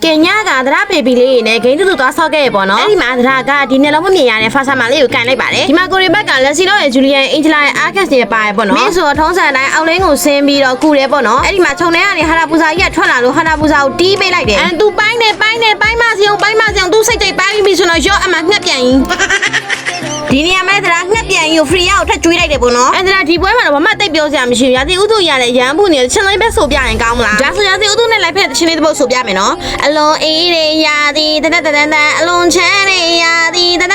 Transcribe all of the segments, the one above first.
ကင်ညာကသရဖေပီလေးနဲ့ဂိမ်းတူသွားဆောက်ခဲ့ရပေါ့နော်အဲ့ဒီမှာသရကဒီနေ့လုံးမမြင်ရတဲ့ဖာဆာမာလေးကိုကန်လိုက်ပါတယ်ဒီမှာကိုရီဘက်ကလက်စီတော့ရဲ့ဂျူလီယန်အင်ဂျလာရဲ့အာကတ်ရဲ့ပါရပေါ့နော်မင်းဆိုထုံးစံတိုင်းအောက်လင်းကိုဆင်းပြီးတော့ကူတယ်ပေါ့နော်အဲ့ဒီမှာခြုံထဲကနေဟာနာပူဇာကြီးကထွက်လာလို့ဟာနာပူဇာကိုတီးပေးလိုက်တယ်သူပိုင်းနေမစီအောင်သူစိတ်တိတ်ပိုင်းပြီးဆိုတော့ရော့အမှငှက်ပြန်ရင်ဒီနေရာမှာသရငှက်ပြန်ယူ free ရောက်ထပ်ကျွေးလိုက်တယ်ပေါ့နော်အဲ့ဒါဒီပွဲမှာတော့ဘာမှတိတ်ပြောစရာမရှိဘူးရာသီဥတုရတဲ့ရန်ဘူးနေချင်းလေးပဲဆိုပြရင်ကောင်းမလားဒါဆိုရာသီဥတုနဲ့လိုက်ဖက်ချင်းလေးတစ်ပုတ်ဆိုပြမယ်နော်အလွန်အေးရရာသီတန်အလွန်ချမ်းရရာသီတန်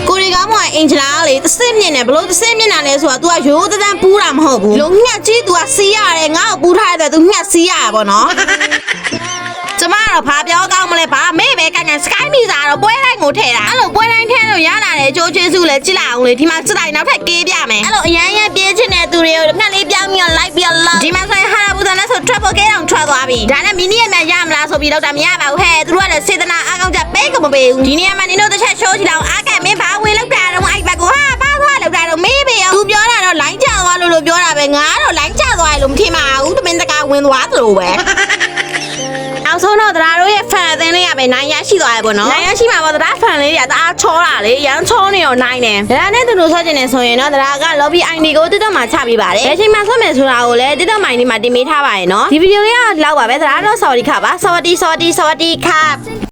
ကိုရီကောင်းမအင်ဂျလာလေတစ်စင်းမြင်တယ်ဘလို့တစ်စင်းမြင်တာလဲဆိုတာ तू ကရိုးတန်းပူးတာမဟုတ်ဘူးလုံငှက်ကြီး तू ကစီးရတယ်ငါ့ကိုပူးထားတဲ့ तू ငှက်စီးရတာပေါ့နော်ကျမတော့ဘာပြောကောင်းမလဲဘာမေ့ပဲကန်ကန် sky မီစာတော့ပွဲတိုင်းကိုထည့်တာအဲ့လိုပွဲတိုင်းထည့်လို့ရလာတယ်ကြိုးကျေးဇူးလဲကြည့်လိုက်အောင်လေဒီမှာစတိုင်နောက်ထပ်ကေးပြမယ်အဲ့လိုအရန်ပြေးချင်တဲ့သူတွေကိုငှက်လေးပြောင်းပြီးတော့ like ပြီးတော့ love ဒီမှာဆိုရင်ဟာဘူဇာနဲ့ဆို travel ကေးအောင်ထွက်သွားပြီဒါနဲ့မီနီရဲ့မြန်ရမလားဆိုပြီးတော့တာမရပါဘူးဟဲ့သူတို့ကလည်းစေတနာအားကောင်းကြပေးကမပေးဘူးဒီနေရာမှာနင်တို့တစ်ချက် show ချီအောင်အားကမင်းဘာဝင်လောက်တာတော့အဲ့ဘက်ကိုဟာပါသွားလောက်တာတော့မေးပေအောင်သူပြောတာတော့ line ကျသွားလို့ပြောတာပဲငါတော့ line ကျသွားတယ်လို့မထင်ပါဘူးတမင်တကာဝင်သွားသလိုပဲအောင်ဆုံးတော့တရားတို့ရဲ့ fan အသင်းလေးကပဲနိုင်ရရှိသွားရပေါ့နော်နိုင်ရရှိမှာပေါ့တရား fan လေးတွေကတအားချောတာလေရမ်းချောနေရောနိုင်တယ်ဒါနဲ့သူတို့ဆော့ကျင်နေဆိုရင်တော့တရားက lobby ID ကိုတစ်တော့မှချပေးပါတယ်ဘယ်ချိန်မှဆော့မယ်ဆိုတာကိုလည်းတစ်တော့မိုင်းလေးမှာတင်ပေးထားပါရယ်နော်ဒီဗီဒီယိုလေးကလောက်ပါပဲတရားတော့ sorry ခပါ sorry ခ